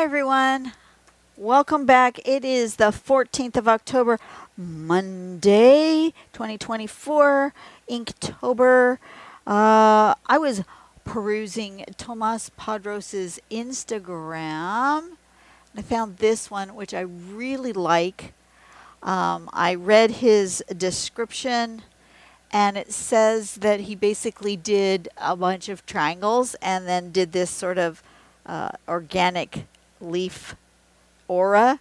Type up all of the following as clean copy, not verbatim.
everyone. Welcome back. It is the 14th of October, Monday, 2024, Inktober. I was perusing Tomas Padros's Instagram. I found this one, which I really like. I read his description, and it says that he basically did a bunch of triangles and then did this sort of organic leaf aura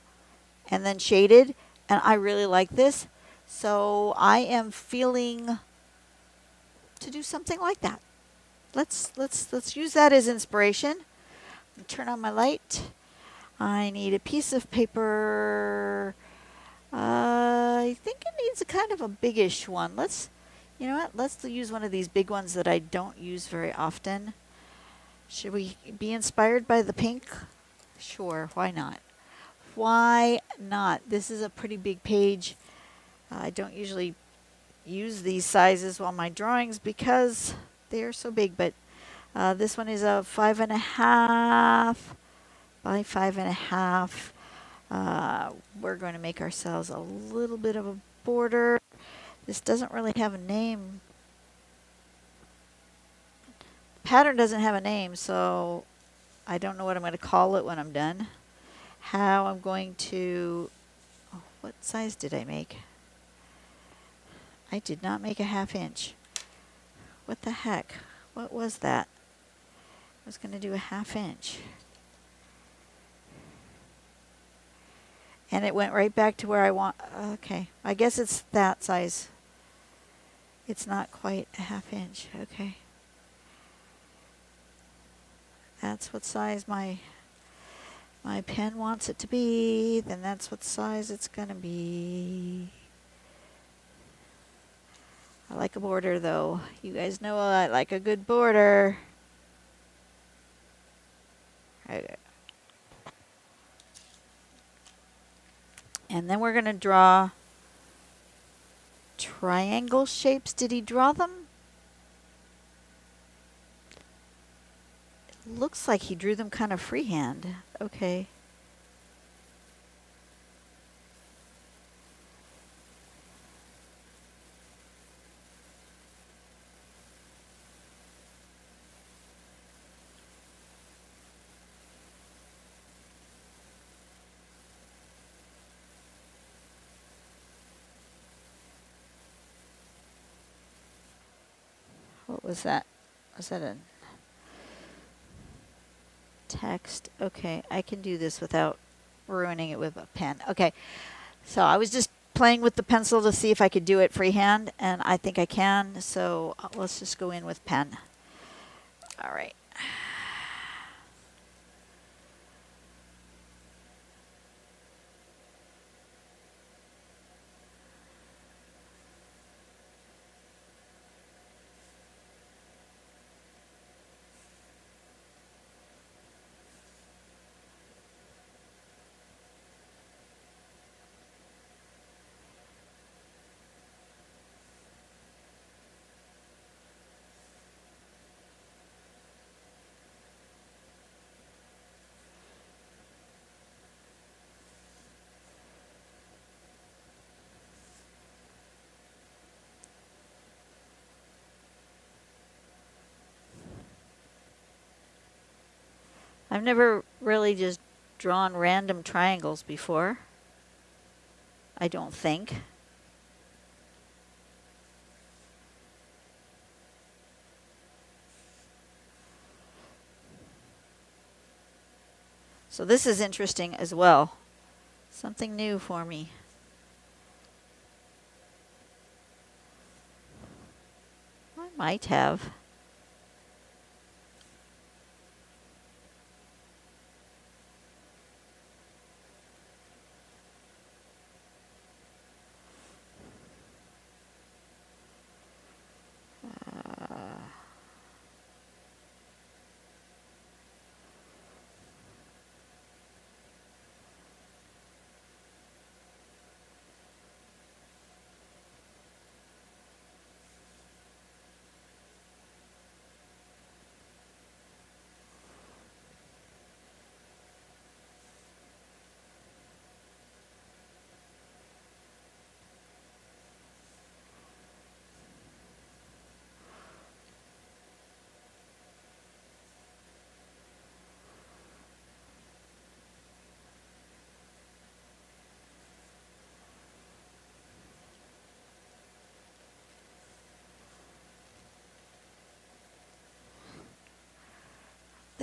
and then shaded, and I really like this, so I am feeling to do something like that. Let's use that as inspiration. Turn on my light. I need a piece of paper. I think it needs a kind of a biggish one. You know what? Let's use one of these big ones that I don't use very often. Should we be inspired by the pink? Sure, why not? Why not? This is a pretty big page. I don't usually use these sizes on my drawings because they are so big, but this one is a 5.5 by 5.5. We're going to make ourselves a little bit of a border. This doesn't really have a name. The pattern doesn't have a name, so I don't know what I'm going to call it when I'm done. How I'm going to... Oh, what size did I make? I did not make a 1/2 inch. What the heck? What was that? I was going to do a 1/2 inch. And it went right back to where I want. Okay, I guess it's that size. It's not quite a 1/2 inch. Okay. That's what size my pen wants it to be. Then that's what size it's going to be. I like a border, though. You guys know I like a good border. Okay. And then we're going to draw triangle shapes. Did he draw them? It looks like he drew them kind of freehand. Okay. What was that? Was that a text? Okay, I can do this without ruining it with a pen. Okay, so I was just playing with the pencil to see if I could do it freehand, and I think I can, so let's just go in with pen. All right. I've never really just drawn random triangles before. I don't think. So this is interesting as well. Something new for me. I might have.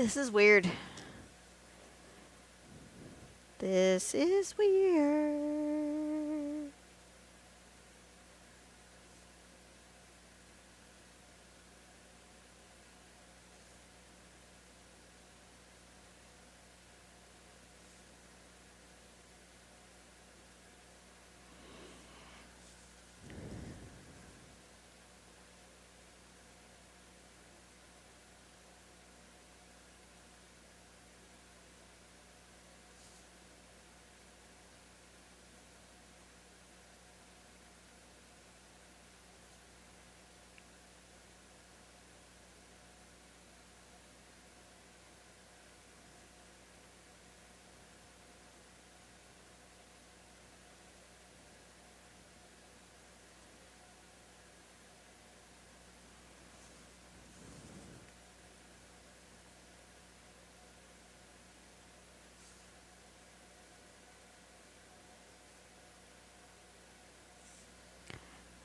This is weird. This is weird.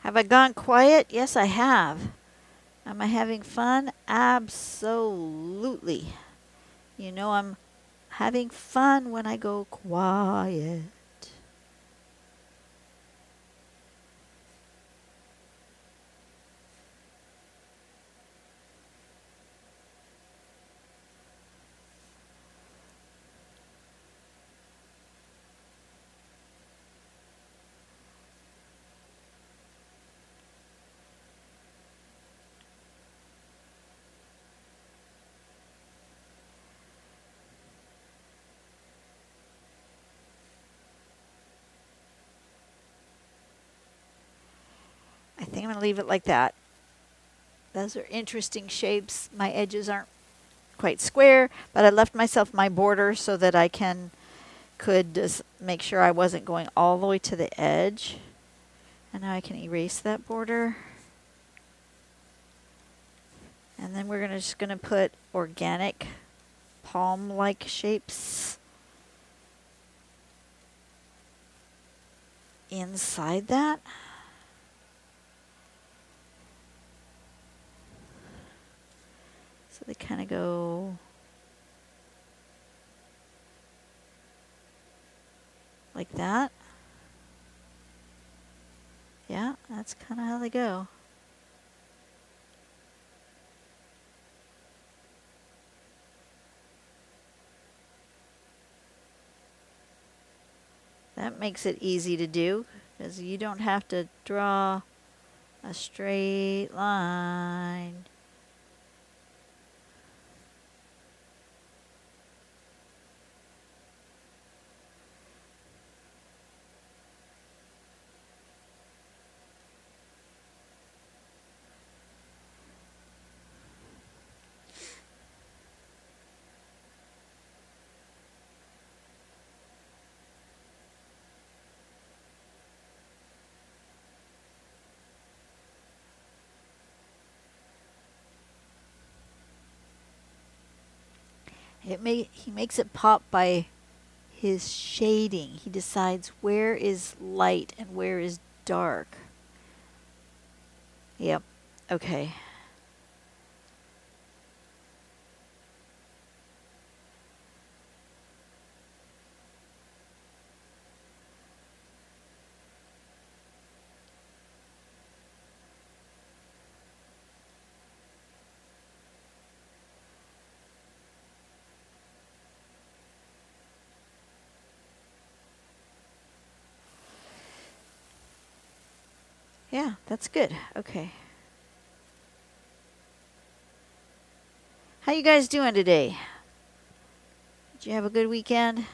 Have I gone quiet? Yes, I have. Am I having fun? Absolutely. You know I'm having fun when I go quiet. I think I'm going to leave it like that. Those are interesting shapes. My edges aren't quite square, but I left myself my border so that I could just make sure I wasn't going all the way to the edge. And now I can erase that border. And then we're just going to put organic palm-like shapes inside that. So they kind of go like that. Yeah, that's kind of how they go. That makes it easy to do because you don't have to draw a straight line. He makes it pop by his shading. He decides where is light and where is dark. Yep. Okay. Yeah, that's good. Okay. How you guys doing today? Did you have a good weekend?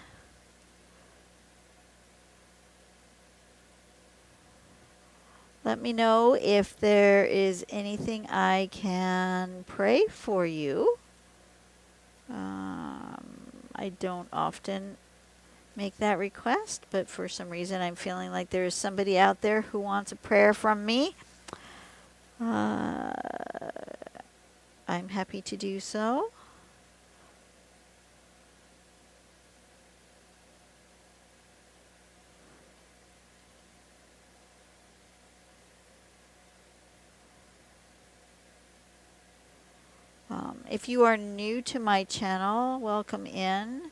Let me know if there is anything I can pray for you. I don't often make that request, but for some reason I'm feeling like there is somebody out there who wants a prayer from me. I'm happy to do so. If you are new to my channel, welcome in.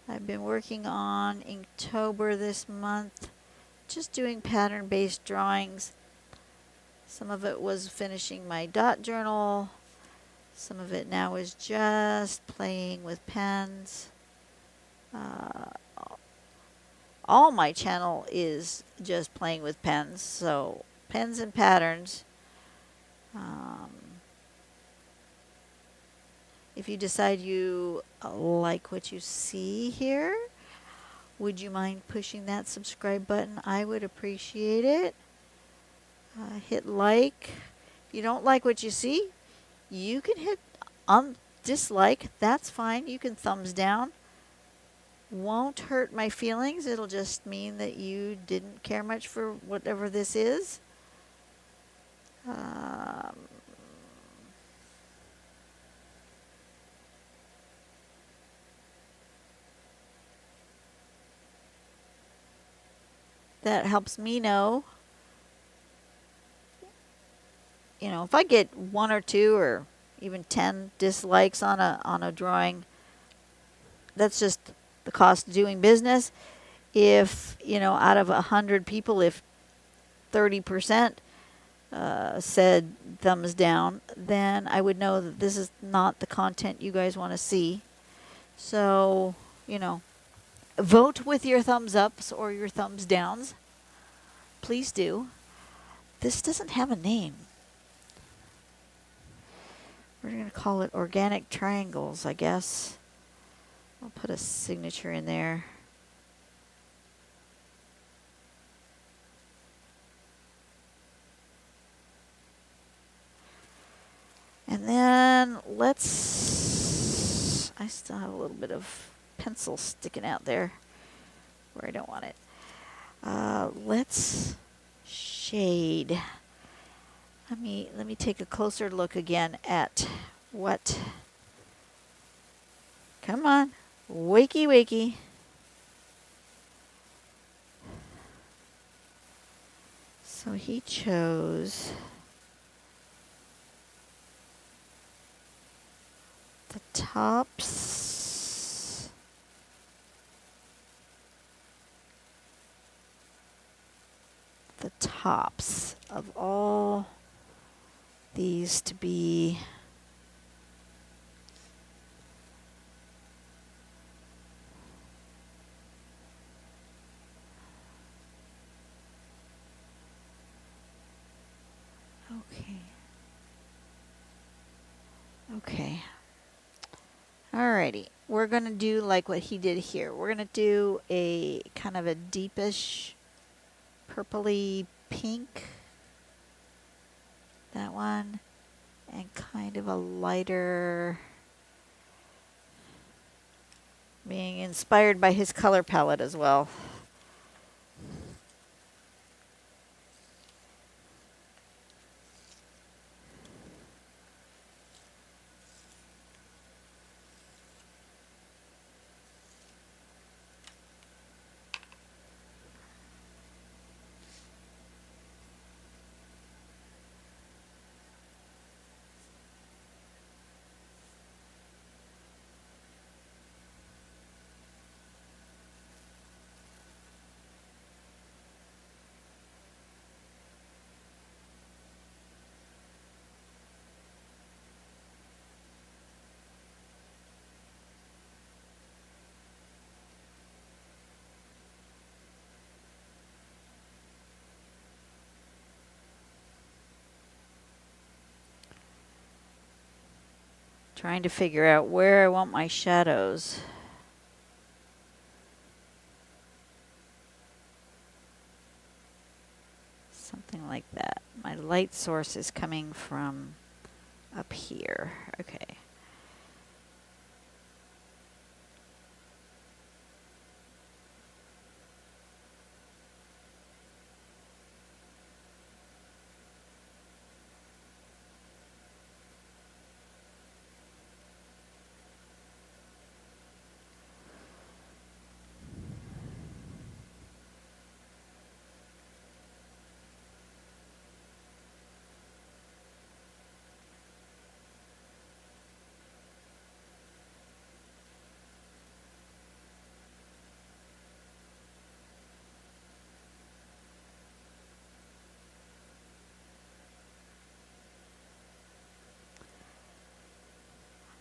I've been working on Inktober this month, just doing pattern-based drawings. Some of it was finishing my dot journal. Some of it now is just playing with pens. All my channel is just playing with pens, so pens and patterns. If you decide you like what you see here, would you mind pushing that subscribe button? I would appreciate it. Hit like. If you don't like what you see, you can hit dislike. That's fine. You can thumbs down. Won't hurt my feelings. It'll just mean that you didn't care much for whatever this is. That helps me know. You know, if I get 1 or 2 or even 10 dislikes on a drawing, that's just the cost of doing business. If, you know, out of 100 people, if 30% said thumbs down, then I would know that this is not the content you guys want to see. So, you know, vote with your thumbs ups or your thumbs downs. Please do. This doesn't have a name. We're going to call it Organic Triangles, I guess. I'll put a signature in there. And then let's, I still have a little bit of pencil sticking out there where I don't want it. Let's shade. Let me take a closer look again at what, come on, wakey wakey. So he chose the tops, of all these to be okay. Alrighty, we're going to do like what he did here. We're going to do a kind of a deepish purpley pink. That one. And kind of a lighter, being inspired by his color palette as well. Trying to figure out where I want my shadows. Something like that. My light source is coming from up here. Okay.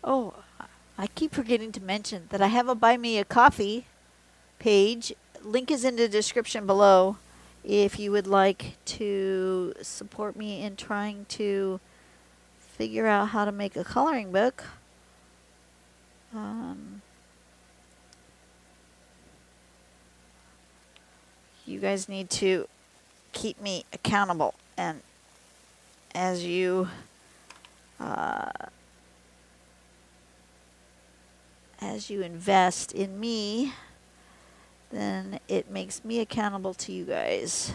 Oh, I keep forgetting to mention that I have a Buy Me a Coffee page. Link is in the description below if you would like to support me in trying to figure out how to make a coloring book. You guys need to keep me accountable, and as you invest in me, then it makes me accountable to you guys.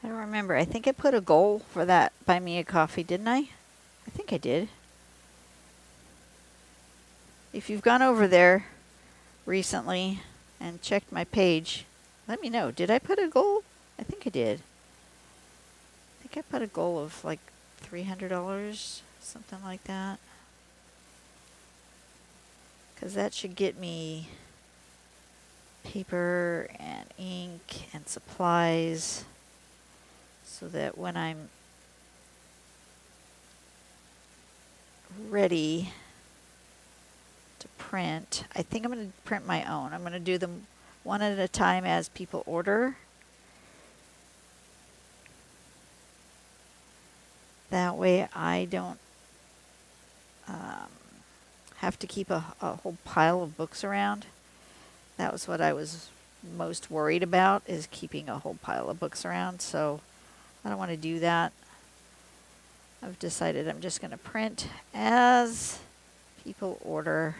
I don't remember. I think I put a goal for that Buy Me a Coffee, didn't I? I think I did. If you've gone over there recently and checked my page, let me know. Did I put a goal? I think I did. I think I put a goal of like $300, something like that. Because that should get me paper and ink and supplies so that when I'm ready to print, I think I'm going to print my own. I'm going to do them one at a time as people order. That way I don't have to keep a whole pile of books around. That was what I was most worried about, is keeping a whole pile of books around. So I don't want to do that. I've decided I'm just going to print as people order.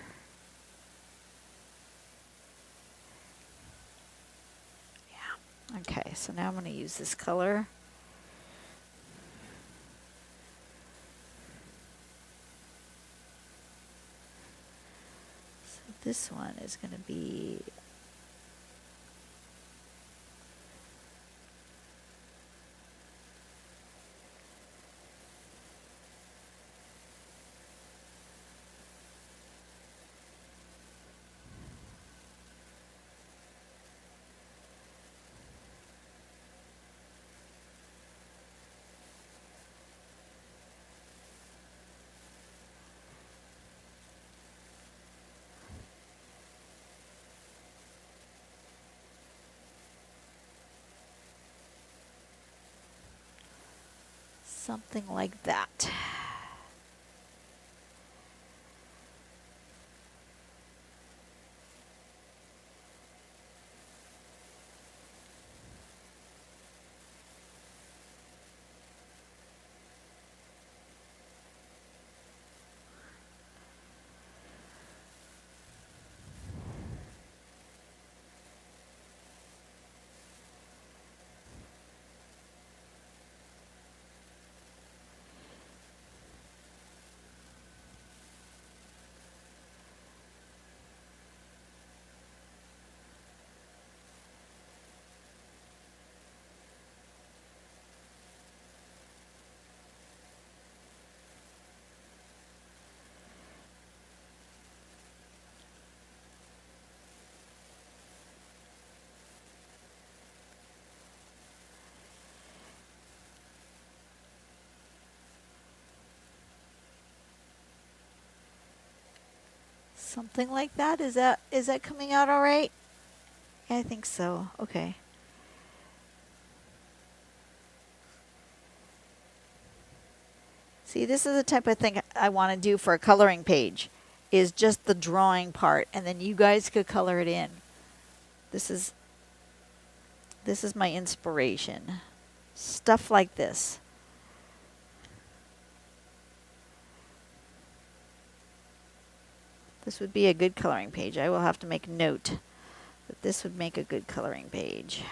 Yeah. Okay, so now I'm going to use this color. So this one is going to be something like that. Something like that. Is that coming out all right? Yeah, I think so. Okay. See, this is the type of thing I want to do for a coloring page, is just the drawing part, and then you guys could color it in. This is my inspiration. Stuff like this. This would be a good coloring page. I will have to make note that this would make a good coloring page.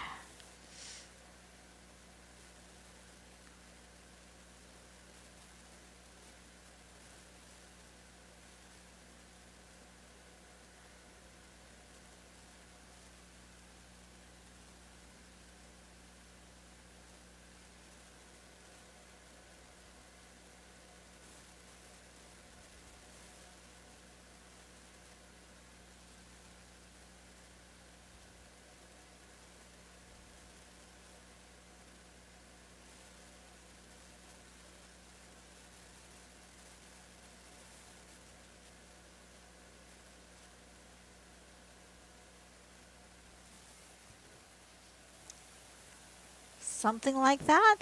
Something like that?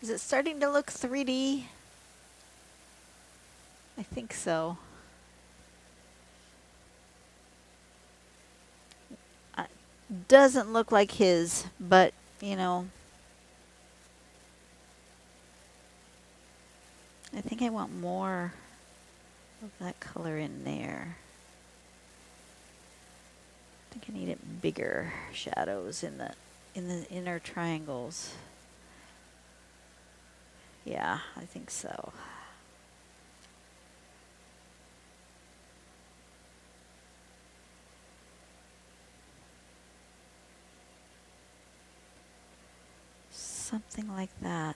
Is it starting to look 3D? I think so. Doesn't look like his, but, you know, I think I want more of that color in there. I think I need it bigger shadows in the inner triangles. Yeah, I think so. Something like that.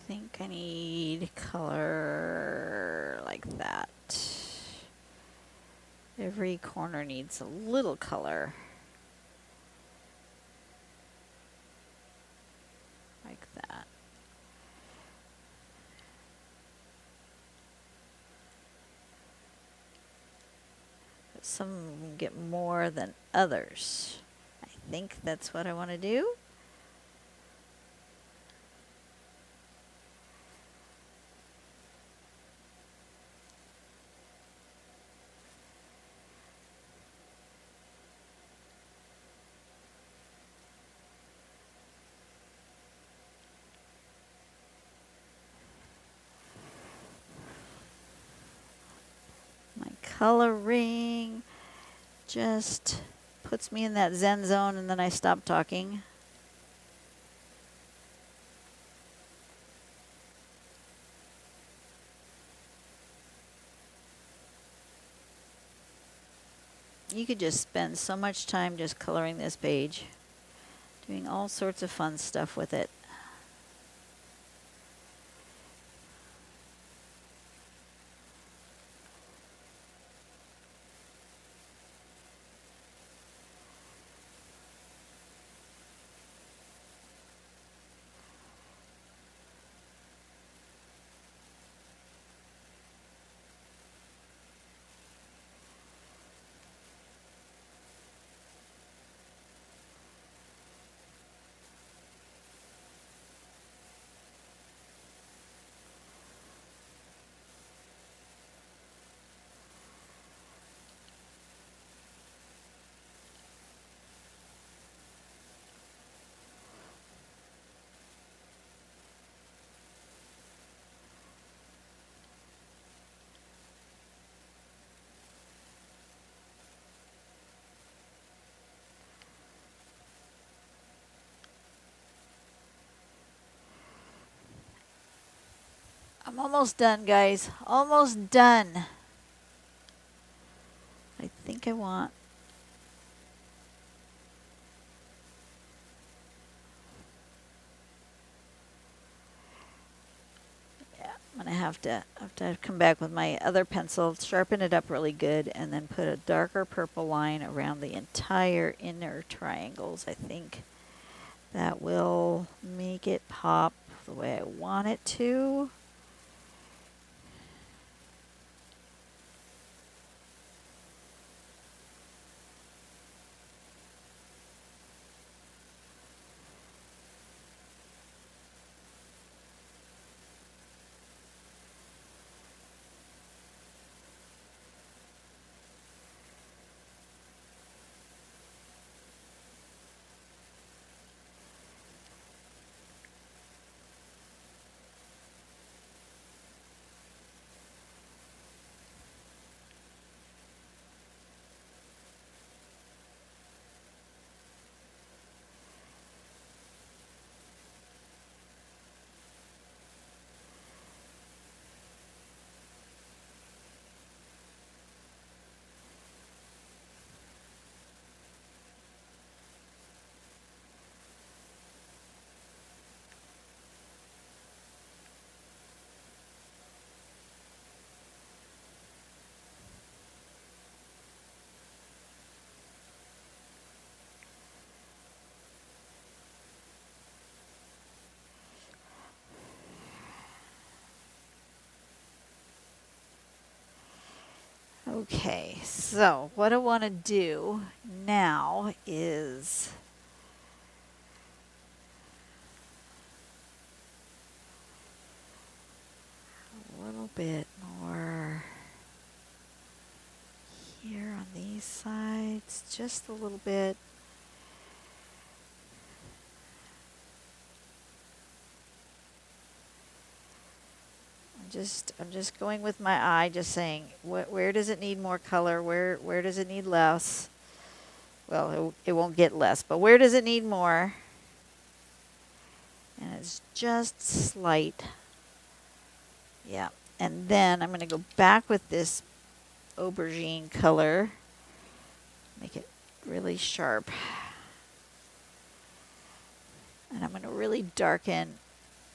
I think I need color like that. Every corner needs a little color. Like that. But some get more than others. I think that's what I want to do. My coloring just puts me in that Zen zone, and then I stop talking. You could just spend so much time just coloring this page, doing all sorts of fun stuff with it. I'm almost done, guys. Almost done. I think I want... Yeah, I'm going to have to come back with my other pencil, sharpen it up really good, and then put a darker purple line around the entire inner triangles. I think that will make it pop the way I want it to. Okay, so what I want to do now is a little bit more here on these sides, just a little bit. I'm just going with my eye, just saying, where does it need more color? Where does it need less? Well, it won't get less, but where does it need more? And it's just slight. Yeah. And then I'm going to go back with this aubergine color. Make it really sharp. And I'm going to really darken.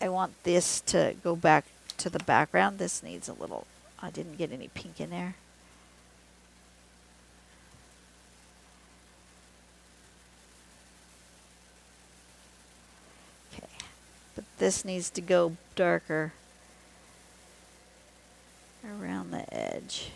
I want this to go back to the background. This needs a little, I didn't get any pink in there. Okay, but this needs to go darker around the edge.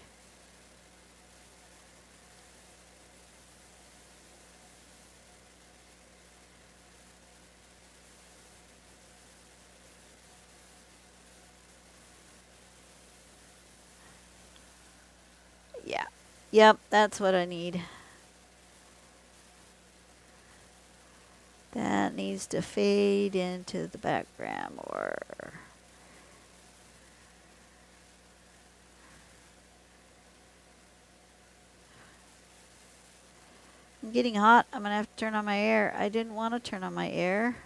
Yeah. Yep, that's what I need. That needs to fade into the background more. I'm getting hot. I'm going to have to turn on my air. I didn't want to turn on my air.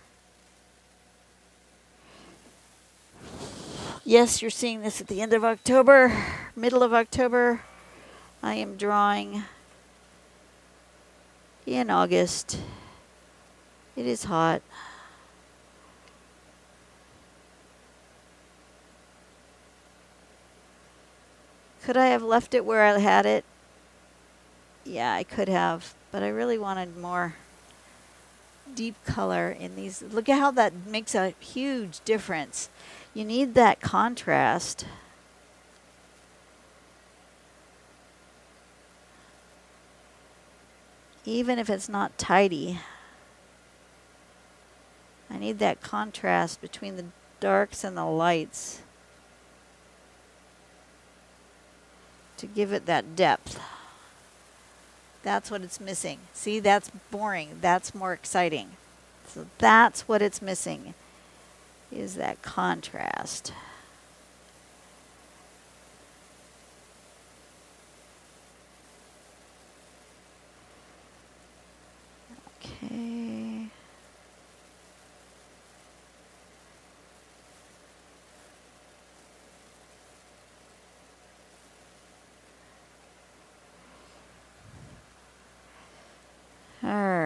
Yes, you're seeing this at the end of October, middle of October. I am drawing in August. It is hot. Could I have left it where I had it? Yeah, I could have, but I really wanted more deep color in these. Look at how that makes a huge difference. You need that contrast. Even if it's not tidy. I need that contrast between the darks and the lights to give it that depth. That's what it's missing. See, that's boring. That's more exciting. So that's what it's missing, is that contrast. Okay.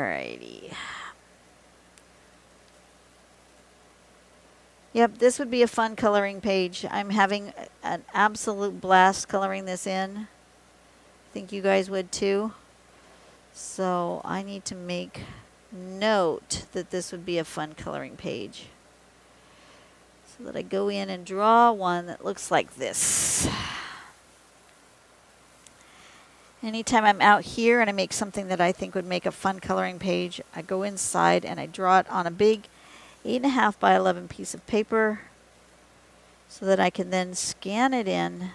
Alrighty. Yep, this would be a fun coloring page. I'm having an absolute blast coloring this in. I think you guys would too. So I need to make note that this would be a fun coloring page. So that I go in and draw one that looks like this. Anytime I'm out here and I make something that I think would make a fun coloring page, I go inside and I draw it on a big 8.5 by 11 piece of paper so that I can then scan it in.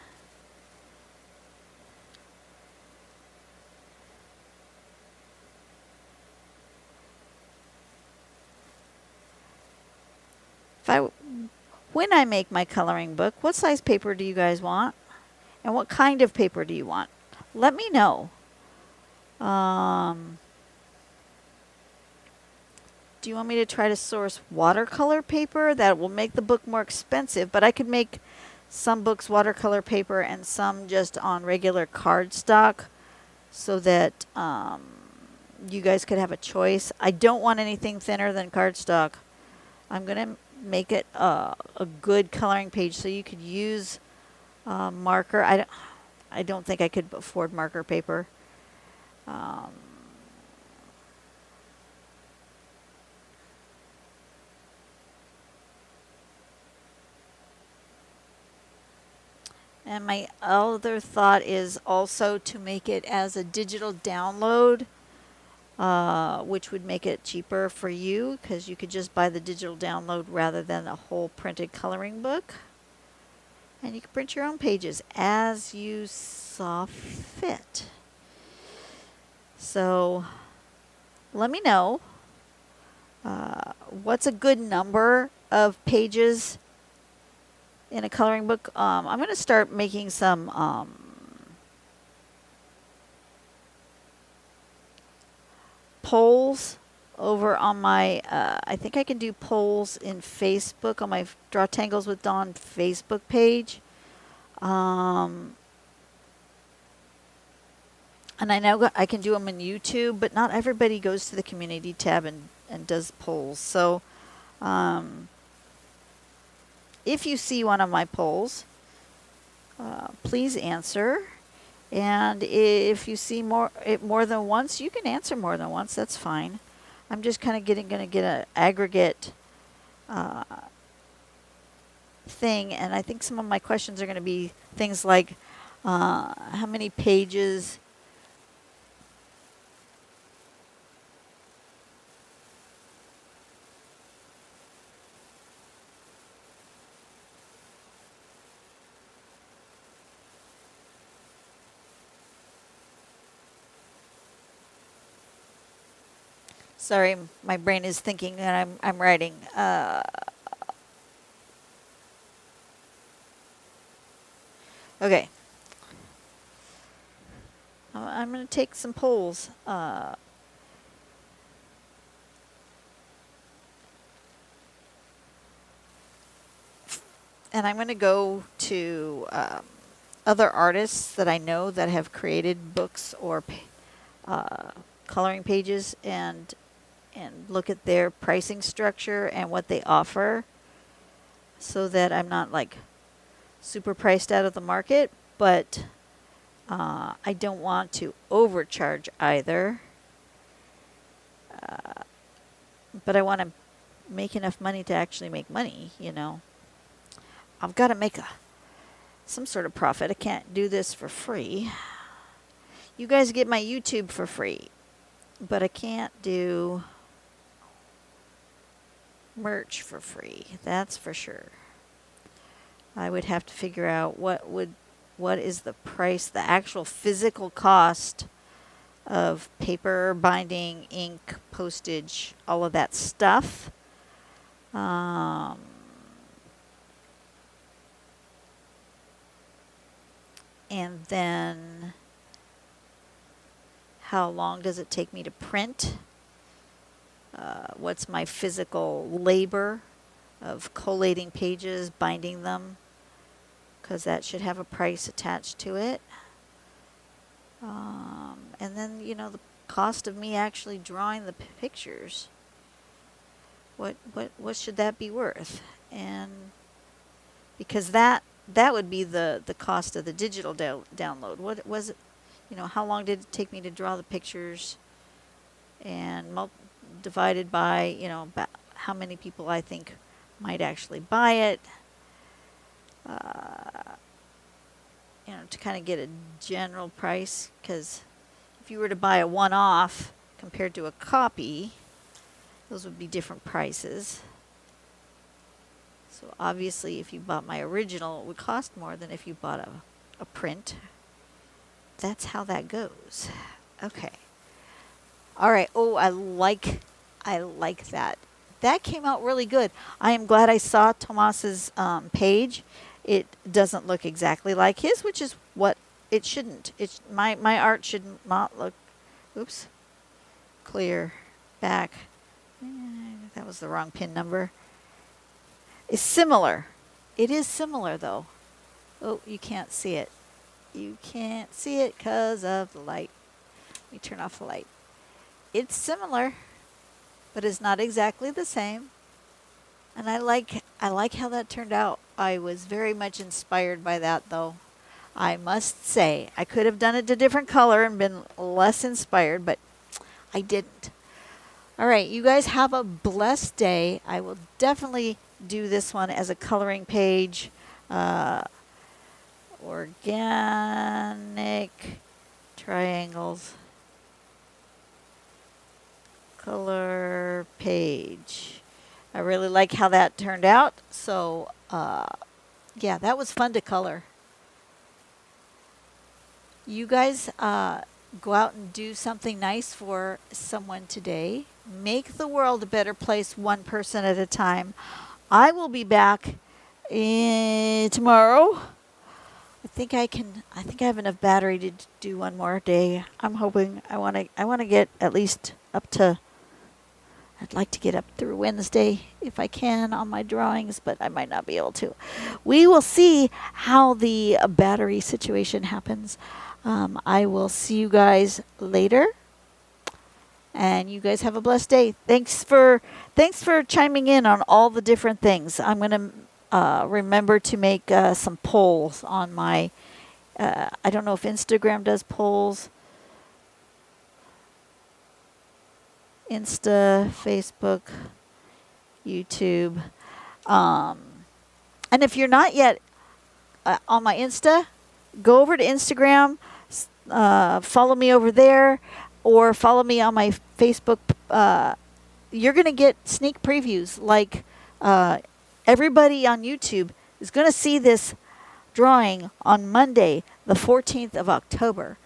When I make my coloring book, what size paper do you guys want? And what kind of paper do you want? Let me know. Do you want me to try to source watercolor paper? That will make the book more expensive, but I could make some books watercolor paper and some just on regular cardstock so that you guys could have a choice. I don't want anything thinner than cardstock. I'm going to make it a good coloring page so you could use marker. I don't think I could afford marker paper. And my other thought is also to make it as a digital download, which would make it cheaper for you because you could just buy the digital download rather than a whole printed coloring book. And you can print your own pages as you saw fit. So let me know what's a good number of pages in a coloring book. I'm going to start making some polls over on my, I think I can do polls in Facebook on my Draw Tangles with Dawn Facebook page. And I know I can do them on YouTube, but not everybody goes to the community tab and does polls. So if you see one of my polls, please answer. And if you see more than once, you can answer more than once. That's fine. I'm just kind of going to get an aggregate thing. And I think some of my questions are going to be things like how many pages Sorry, my brain is thinking and I'm writing. Okay. I'm going to take some polls. And I'm going to go to other artists that I know that have created books or coloring pages and look at their pricing structure and what they offer so that I'm not like super priced out of the market, but I don't want to overcharge either. But I want to make enough money to actually make money, you know. I've got to make some sort of profit. I can't do this for free. You guys get my YouTube for free, but I can't do merch for free. That's for sure. I would have to figure out what is the price, the actual physical cost of paper, binding, ink, postage, all of that stuff. And then how long does it take me to print? What's my physical labor of collating pages, binding them, because that should have a price attached to it. And then, you know, cost of me actually drawing the pictures. What should that be worth? And because that would be the cost of the digital download. What was it? You know, how long did it take me to draw the pictures? And divided by, you know, how many people I think might actually buy it. You know, to kind of get a general price, because if you were to buy a one-off compared to a copy, those would be different prices. So obviously if you bought my original, it would cost more than if you bought a print. That's how that goes. Okay. All right. Oh, I like that. That came out really good. I am glad I saw Tomas's page. It doesn't look exactly like his, which is what it shouldn't. My art should not look. Oops. Clear. Back. That was the wrong pin number. It's similar. It is similar though. Oh, you can't see it. You can't see it because of the light. Let me turn off the light. It's similar, but it's not exactly the same. And I like how that turned out. I was very much inspired by that though. I must say, I could have done it a different color and been less inspired, but I didn't. All right, you guys have a blessed day. I will definitely do this one as a coloring page. Organic triangles. Color page. I really like how that turned out. So, yeah, that was fun to color. You guys go out and do something nice for someone today. Make the world a better place, one person at a time. I will be back tomorrow. I think I have enough battery to do one more day. I'm hoping I want to get at least up to. I'd like to get up through Wednesday if I can on my drawings, but I might not be able to. We will see how the battery situation happens. I will see you guys later. And you guys have a blessed day. Thanks for chiming in on all the different things. I'm going to remember to make some polls on my, I don't know if Instagram does polls. Insta, Facebook, YouTube. And if you're not yet on my Insta, go over to Instagram, follow me over there, or follow me on my Facebook. You're going to get sneak previews. Like everybody on YouTube is going to see this drawing on Monday, the 14th of October.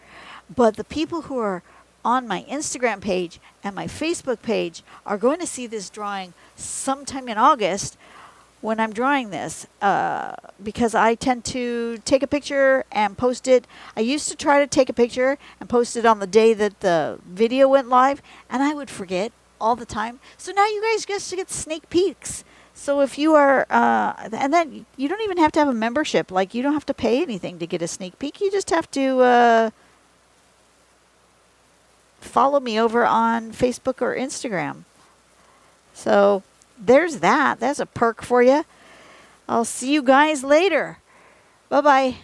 But the people who are on my Instagram page and my Facebook page are going to see this drawing sometime in August when I'm drawing this, because I tend to take a picture and post it. I used to try to take a picture and post it on the day that the video went live, and I would forget all the time. So now you guys just get sneak peeks. So if you are, and then you don't even have to have a membership. Like, you don't have to pay anything to get a sneak peek. You just have to follow me over on Facebook or Instagram. So there's that. That's a perk for you. I'll see you guys later. Bye-bye.